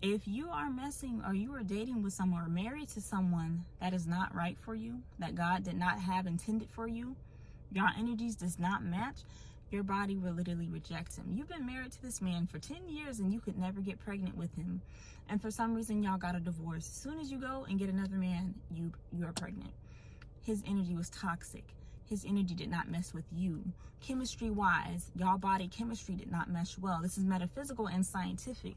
If you are messing or you are dating with someone or married to someone that is not right for you, that God did not have intended for you, your energies does not match, your body will literally reject him. You've been married to this man for 10 years and you could never get pregnant with him. And for some reason, y'all got a divorce. As soon as you go and get another man, you are pregnant. His energy was toxic. His energy did not mess with you. Chemistry-wise, y'all body chemistry did not mesh well. This is metaphysical and scientific.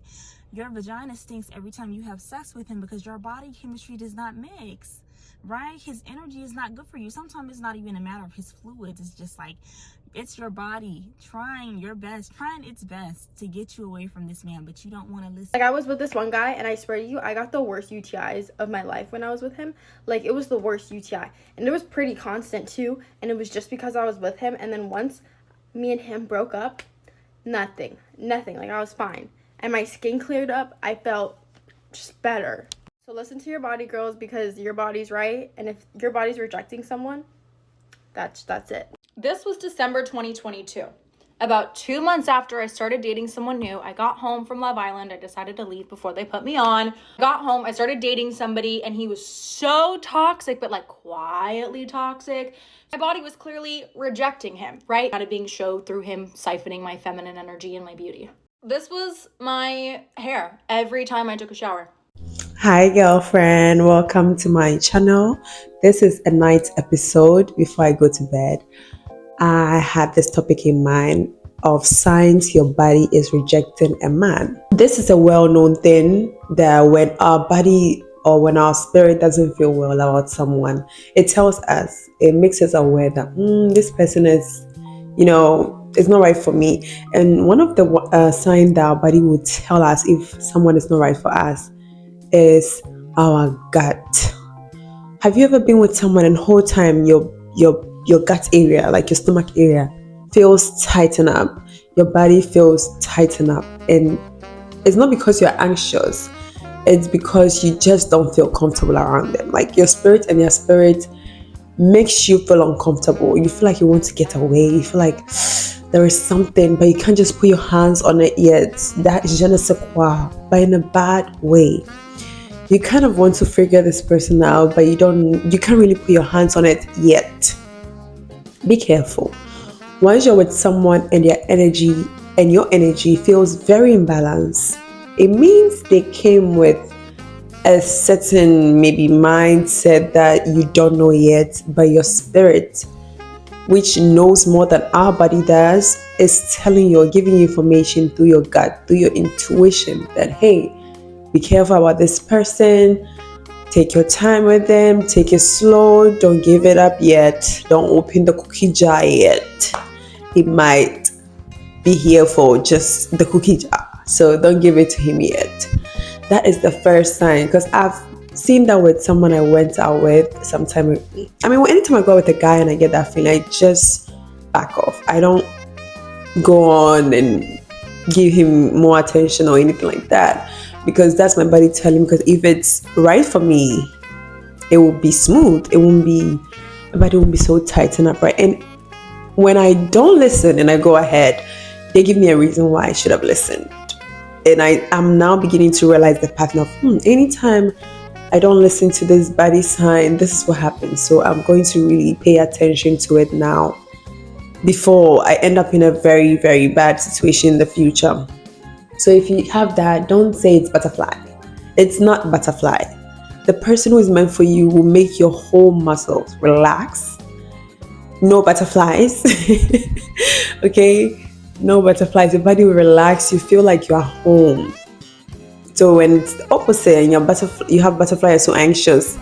Your vagina stinks every time you have sex with him because your body chemistry does not mix, right? His energy is not good for you. Sometimes it's not even a matter of his fluids. It's just like, it's your body trying its best to get you away from this man, but you don't want to listen. Like, I was with this one guy, and I swear to you, I got the worst UTIs of my life when I was with him. Like, it was the worst UTI, and it was pretty constant too, and it was just because I was with him. And then once me and him broke up, nothing, like, I was fine, and my skin cleared up. I felt just better. So listen to your body, girls, because your body's right, and if your body's rejecting someone, that's it. This was December 2022. About 2 months after I started dating someone new, I got home from Love Island. I decided to leave before they put me on. Got home, I started dating somebody, and he was so toxic, but like quietly toxic. My body was clearly rejecting him, right? Kind of being showed through him siphoning my feminine energy and my beauty. This was my hair every time I took a shower. Hi girlfriend, welcome to my channel. This is a night episode before I go to bed. I had this topic in mind of signs your body is rejecting a man. This is a well-known thing that when our body or when our spirit doesn't feel well about someone, it tells us, it makes us aware that this person is, it's not right for me. And one of the signs that our body would tell us if someone is not right for us is our gut. Have you ever been with someone and the whole time your gut area, like your stomach area, feels tighten up? Your body feels tighten up, and it's not because you're anxious. It's because you just don't feel comfortable around them. Like your spirit and their spirit makes you feel uncomfortable. You feel like you want to get away. You feel like there is something, but you can't just put your hands on it yet. That is je ne sais quoi, but in a bad way. You kind of want to figure this person out, but you can't really put your hands on it yet. Be careful. Once you're with someone and their energy and your energy feels very imbalanced, it means they came with a certain maybe mindset that you don't know yet, but your spirit, which knows more than our body does, is telling you or giving you information through your gut, through your intuition that, hey, be careful about this person. Take your time with them. Take it slow. Don't give it up yet. Don't open the cookie jar yet. It might be here for just the cookie jar. So don't give it to him yet. That is the first sign, because I've seen that with someone I went out with sometime. Anytime I go out with a guy and I get that feeling, I just back off. I don't go on and give him more attention or anything like that, because that's my body telling me. Because if it's right for me, it will be smooth. My body won't be so tightened up, right? And when I don't listen and I go ahead, they give me a reason why I should have listened. And I'm now beginning to realize the pattern of anytime I don't listen to this body sign, this is what happens. So I'm going to really pay attention to it now before I end up in a very, very bad situation in the future. So if you have that, don't say it's butterfly. It's not butterfly. The person who is meant for you will make your whole muscles relax. No butterflies. Okay? No butterflies. Your body will relax. You feel like you are home. So when it's the opposite and you have butterflies so anxious,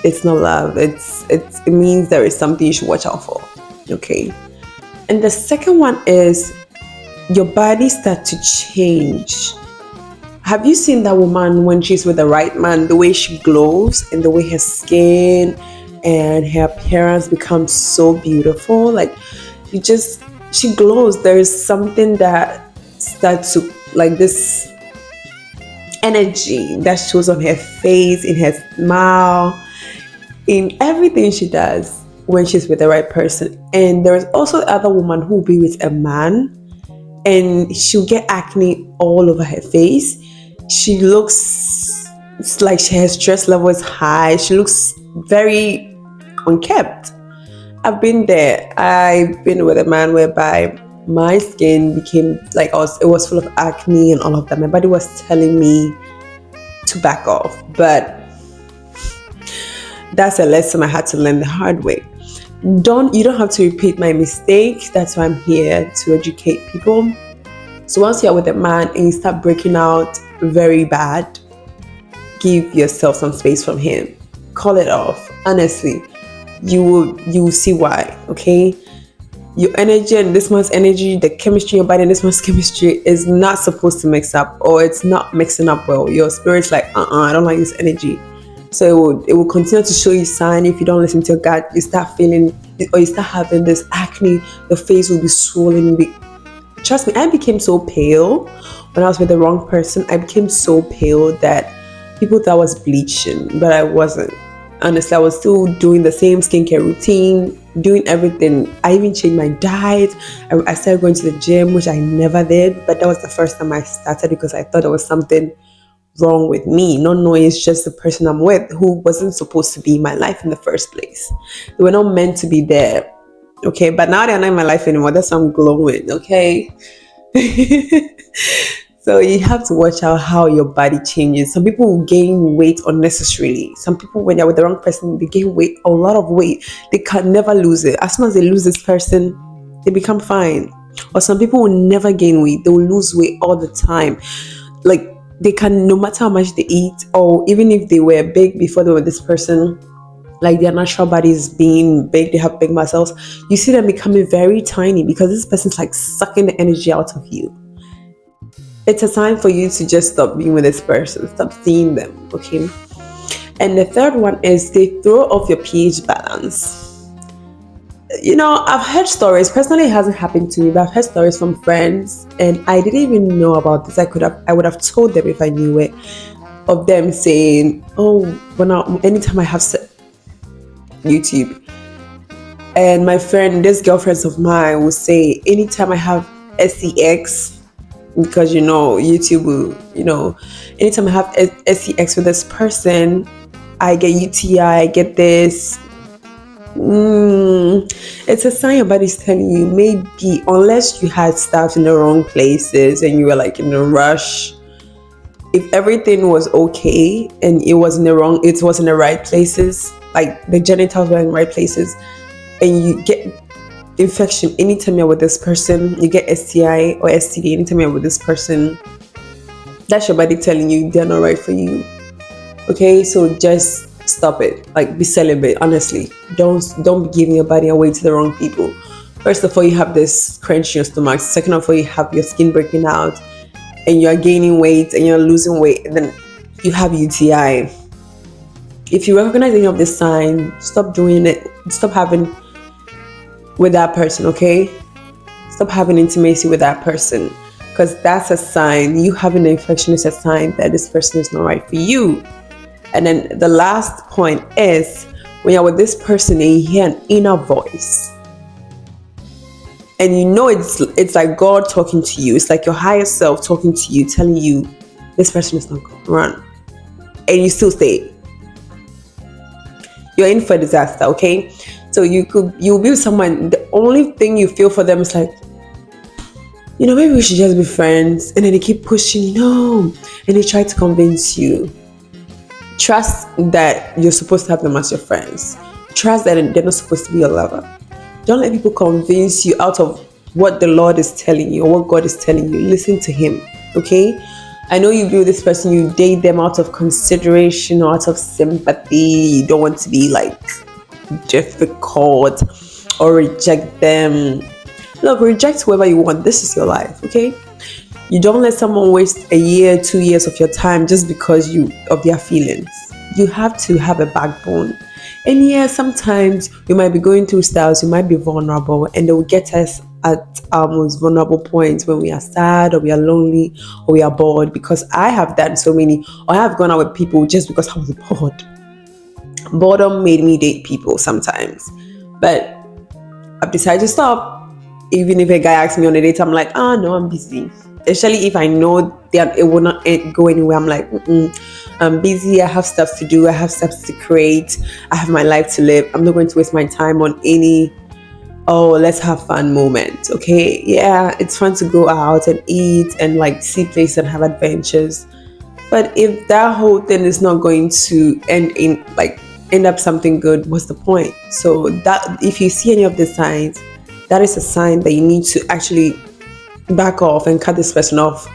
it's not love. It means there is something you should watch out for. Okay? And the second one is your body starts to change. Have you seen that woman when she's with the right man, the way she glows and the way her skin and her appearance becomes so beautiful? Like she glows. There is something that starts to, like, this energy that shows on her face, in her smile, in everything she does when she's with the right person. And there is also the other woman who will be with a man and she'll get acne all over her face. She looks, it's like her stress level is high. She looks very unkept. I've been there. I've been with a man whereby my skin became like it was full of acne and all of that. My body was telling me to back off, but that's a lesson I had to learn the hard way. You don't have to repeat my mistake. That's why I'm here, to educate people. So once you're with a man and you start breaking out very bad, give yourself some space from him. Call it off. Honestly, you will see why. Okay, your energy and this man's energy, the chemistry in your body and this man's chemistry is not supposed to mix up, or it's not mixing up well. Your spirit's like, I don't like this energy. So it will continue to show you sign. If you don't listen to your gut, you start feeling, or you start having this acne. The face will be swollen. Trust me, I became so pale when I was with the wrong person. I became so pale that people thought I was bleaching, but I wasn't. Honestly, I was still doing the same skincare routine, doing everything. I even changed my diet. I started going to the gym, which I never did, but that was the first time I started because I thought there was something wrong with me, not knowing it's just the person I'm with who wasn't supposed to be in my life in the first place. They were not meant to be there. Okay, but now they're not in my life anymore. That's why I'm glowing. Okay. So you have to watch out how your body changes. Some people will gain weight unnecessarily. Some people, when they're with the wrong person, they gain weight, a lot of weight. They can never lose it. As soon as they lose this person, they become fine. Or some people will never gain weight. They will lose weight all the time. Like, they can, no matter how much they eat, or even if they were big before they were this person, like their natural bodies being big, they have big muscles, you see them becoming very tiny because this person's like sucking the energy out of you. It's a sign for you to just stop being with this person, stop seeing them, okay? And the third one is they throw off your pH balance. You know, I've heard stories, personally it hasn't happened to me, but I've heard stories from friends, and I didn't even know about this. I would have told them if I knew it, of them saying, oh, anytime I have YouTube, and my friend, this girlfriends of mine will say, anytime I have SEX, because YouTube will, anytime I have SEX with this person, I get UTI, I get this. It's a sign your body's telling you, maybe, unless you had stuff in the wrong places and you were like in a rush. If everything was okay and it was in the right places, like the genitals were in the right places, and you get infection anytime you're with this person, you get STI or STD anytime you're with this person, that's your body telling you they're not right for you. Okay, so just stop it. Like, be celibate. Honestly, don't be giving your body away to the wrong people. First of all, you have this crunch in your stomach. Second of all, you have your skin breaking out and you're gaining weight and you're losing weight, and then you have UTI. If you recognize any of this sign, stop doing it. Stop having with that person, okay? Stop having intimacy with that person, because that's a sign. You having the infection is a sign that this person is not right for you. And then the last point is, when you're with this person and you hear an inner voice, and it's like God talking to you. It's like your higher self talking to you, telling you this person is not going to run, and you still stay. You're in for a disaster, okay? So you'll be with someone, the only thing you feel for them is like, maybe we should just be friends. And then they keep pushing, and they try to convince you. Trust that you're supposed to have them as your friends. Trust that they're not supposed to be your lover. Don't let people convince you out of what the Lord is telling you or what God is telling you. Listen to Him, okay? I know you be with this person, you date them out of consideration or out of sympathy. You don't want to be like difficult or reject them. Look, reject whoever you want. This is your life, okay? You don't let someone waste a year, 2 years of your time just because of their feelings. You have to have a backbone. And yeah, sometimes we might be going through styles, we might be vulnerable, and they will get us at our most vulnerable points when we are sad or we are lonely or we are bored, because I have done so many, or I have gone out with people just because I was bored. Boredom made me date people sometimes, but I've decided to stop. Even if a guy asks me on a date, I'm like, no, I'm busy. especially if I know that it will not go anywhere. I'm like, I'm busy, I have stuff to do, I have stuff to create, I have my life to live. I'm not going to waste my time on any, oh, let's have fun moment. Okay, yeah, it's fun to go out and eat and like see places and have adventures, but if that whole thing is not going to end up something good, what's the point? So that if you see any of the signs, that is a sign that you need to actually back off and cut this person off,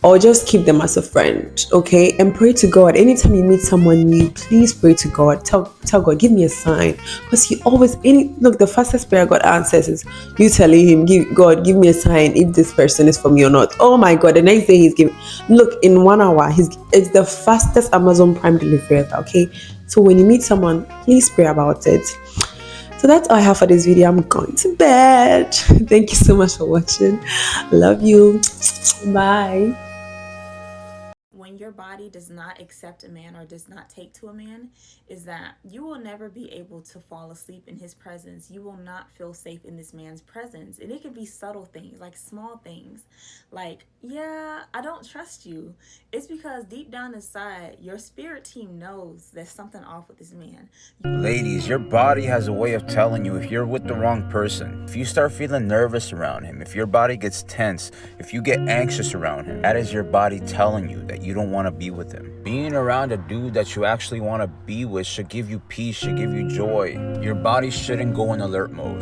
or just keep them as a friend. Okay, and pray to God. Anytime you meet someone new, please pray to God. Tell God, give me a sign, because He always look, the fastest prayer God answers is you telling Him, God, give me a sign if this person is for me or not. Oh my God, the next day He's giving, look, in 1 hour it's the fastest Amazon Prime delivery ever. Okay, so when you meet someone, please pray about it. So that's all I have for this video. I'm going to bed. Thank you so much for watching. Love you. Bye. When your body does not accept a man or does not take to a man, is that you will never be able to fall asleep in his presence. You will not feel safe in this man's presence. And it can be subtle things, like small things, like, yeah, I don't trust you. It's because deep down inside, your spirit team knows there's something off with this man. Ladies, your body has a way of telling you if you're with the wrong person. If you start feeling nervous around him, if your body gets tense, if you get anxious around him, that is your body telling you that you don't want to be with him. Being around a dude that you actually want to be with should give you peace, should give you joy. Your body shouldn't go in alert mode.